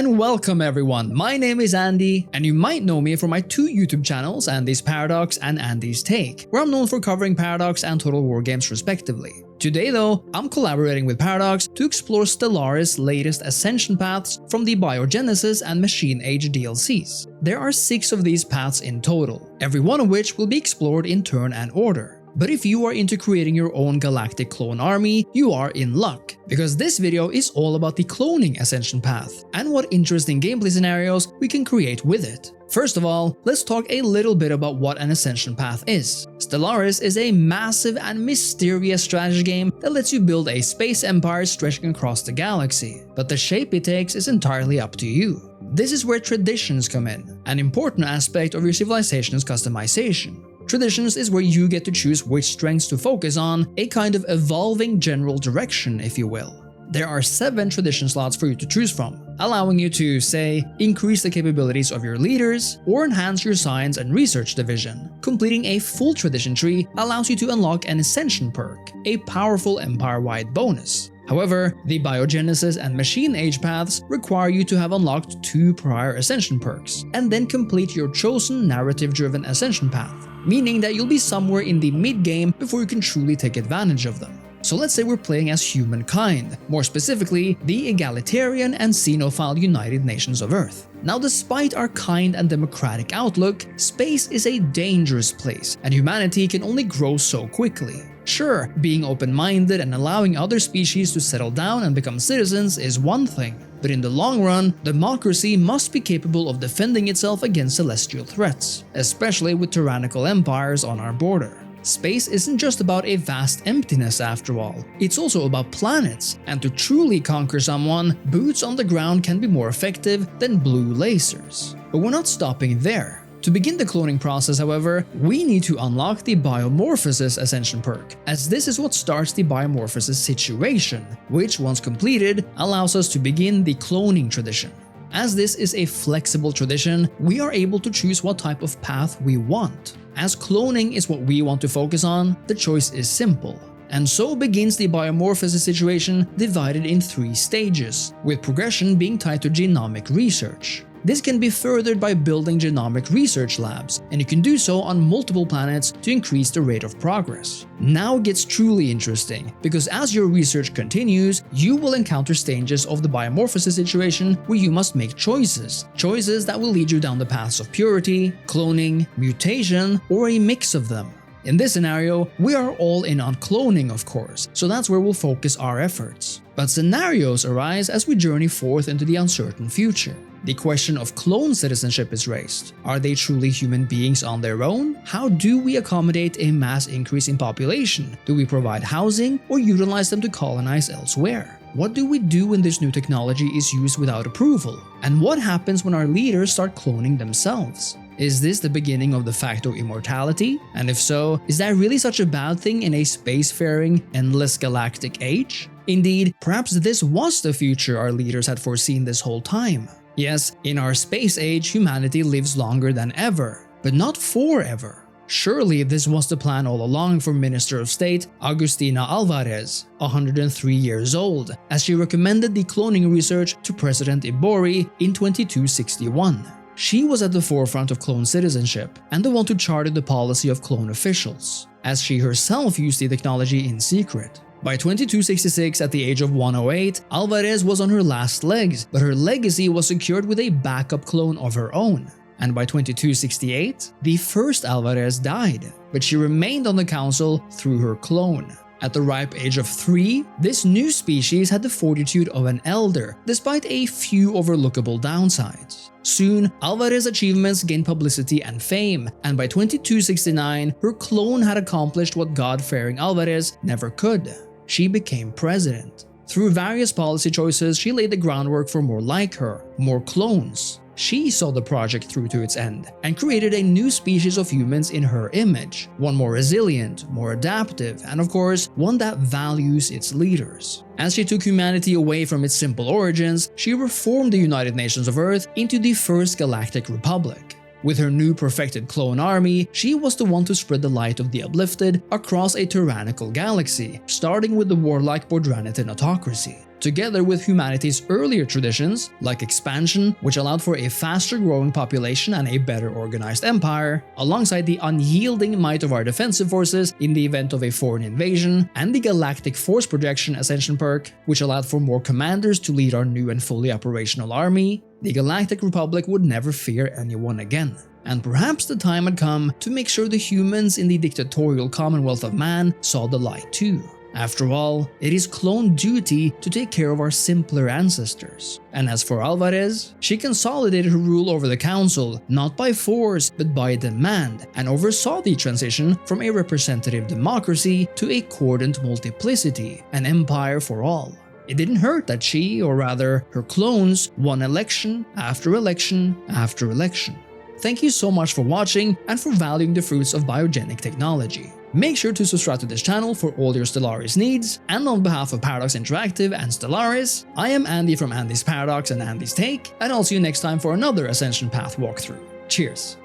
and welcome everyone. My name is Andy, and you might know me from my two YouTube channels, Andy's Paradox and Andy's Take, where I'm known for covering Paradox and Total War games respectively. Today though, I'm collaborating with Paradox to explore Stellaris' latest Ascension Paths from the BioGenesis and Machine Age DLCs. There are 6 of these paths in total, every one of which will be explored in turn and order. But if you are into creating your own galactic clone army, you are in luck, because this video is all about the Cloning Ascension Path and what interesting gameplay scenarios we can create with it. First of all, let's talk a little bit about what an Ascension Path is. Stellaris is a massive and mysterious strategy game that lets you build a space empire stretching across the galaxy, but the shape it takes is entirely up to you. This is where traditions come in, an important aspect of your civilization's customization. Traditions is where you get to choose which strengths to focus on, a kind of evolving general direction, if you will. There are 7 tradition slots for you to choose from, allowing you to, say, increase the capabilities of your leaders or enhance your science and research division. Completing a full tradition tree allows you to unlock an Ascension perk, a powerful empire-wide bonus. However, the BioGenesis and Machine Age paths require you to have unlocked 2 prior Ascension perks, and then complete your chosen narrative-driven Ascension path, meaning that you'll be somewhere in the mid-game before you can truly take advantage of them. So let's say we're playing as humankind, more specifically, the egalitarian and xenophile United Nations of Earth. Now, despite our kind and democratic outlook, space is a dangerous place, and humanity can only grow so quickly. Sure, being open-minded and allowing other species to settle down and become citizens is one thing, but in the long run, democracy must be capable of defending itself against celestial threats, especially with tyrannical empires on our border. Space isn't just about a vast emptiness after all, it's also about planets, and to truly conquer someone, boots on the ground can be more effective than blue lasers. But we're not stopping there. To begin the cloning process, however, we need to unlock the Biomorphosis Ascension perk, as this is what starts the Biomorphosis situation, which once completed, allows us to begin the cloning tradition. As this is a flexible tradition, we are able to choose what type of path we want. As cloning is what we want to focus on, the choice is simple. And so begins the Biomorphosis situation, divided in 3 stages, with progression being tied to genomic research. This can be furthered by building genomic research labs, and you can do so on multiple planets to increase the rate of progress. Now it gets truly interesting, because as your research continues, you will encounter stages of the Biomorphosis situation where you must make choices that will lead you down the paths of purity, cloning, mutation, or a mix of them. In this scenario, we are all in on cloning, of course, so that's where we'll focus our efforts. But scenarios arise as we journey forth into the uncertain future. The question of clone citizenship is raised. Are they truly human beings on their own? How do we accommodate a mass increase in population? Do we provide housing or utilize them to colonize elsewhere? What do we do when this new technology is used without approval? And what happens when our leaders start cloning themselves? Is this the beginning of de facto immortality? And if so, is that really such a bad thing in a spacefaring, endless galactic age? Indeed, perhaps this was the future our leaders had foreseen this whole time. Yes, in our space age, humanity lives longer than ever, but not forever. Surely this was the plan all along for Minister of State Agustina Alvarez, 103 years old, as she recommended the cloning research to President Ibori in 2261. She was at the forefront of clone citizenship and the one who charted the policy of clone officials, as she herself used the technology in secret. By 2266, at the age of 108, Alvarez was on her last legs, but her legacy was secured with a backup clone of her own. And by 2268, the first Alvarez died, but she remained on the council through her clone. At the ripe age of 3, this new species had the fortitude of an elder, despite a few overlookable downsides. Soon, Alvarez's achievements gained publicity and fame, and by 2269, her clone had accomplished what God-fearing Alvarez never could. She became president. Through various policy choices, she laid the groundwork for more like her, more clones. She saw the project through to its end and created a new species of humans in her image, one more resilient, more adaptive, and of course, one that values its leaders. As she took humanity away from its simple origins, she reformed the United Nations of Earth into the First Galactic Republic. With her new perfected clone army, she was the one to spread the light of the uplifted across a tyrannical galaxy, starting with the warlike Bordranitan autocracy. together with humanity's earlier traditions, like expansion, which allowed for a faster growing population and a better organized empire, alongside the unyielding might of our defensive forces in the event of a foreign invasion, and the galactic force projection ascension perk, which allowed for more commanders to lead our new and fully operational army, the Galactic Republic would never fear anyone again. And perhaps the time had come to make sure the humans in the dictatorial Commonwealth of Man saw the light too. After all, it is clone duty to take care of our simpler ancestors. And as for Alvarez, she consolidated her rule over the council, not by force but by demand, and oversaw the transition from a representative democracy to a cordoned multiplicity, an empire for all. It didn't hurt that she, or rather her clones, won election after election after election. Thank you so much for watching and for valuing the fruits of biogenic technology. Make sure to subscribe to this channel for all your Stellaris needs, and on behalf of Paradox Interactive and Stellaris, I am Andy from Andy's Paradox and Andy's Take, and I'll see you next time for another Ascension Path walkthrough. Cheers!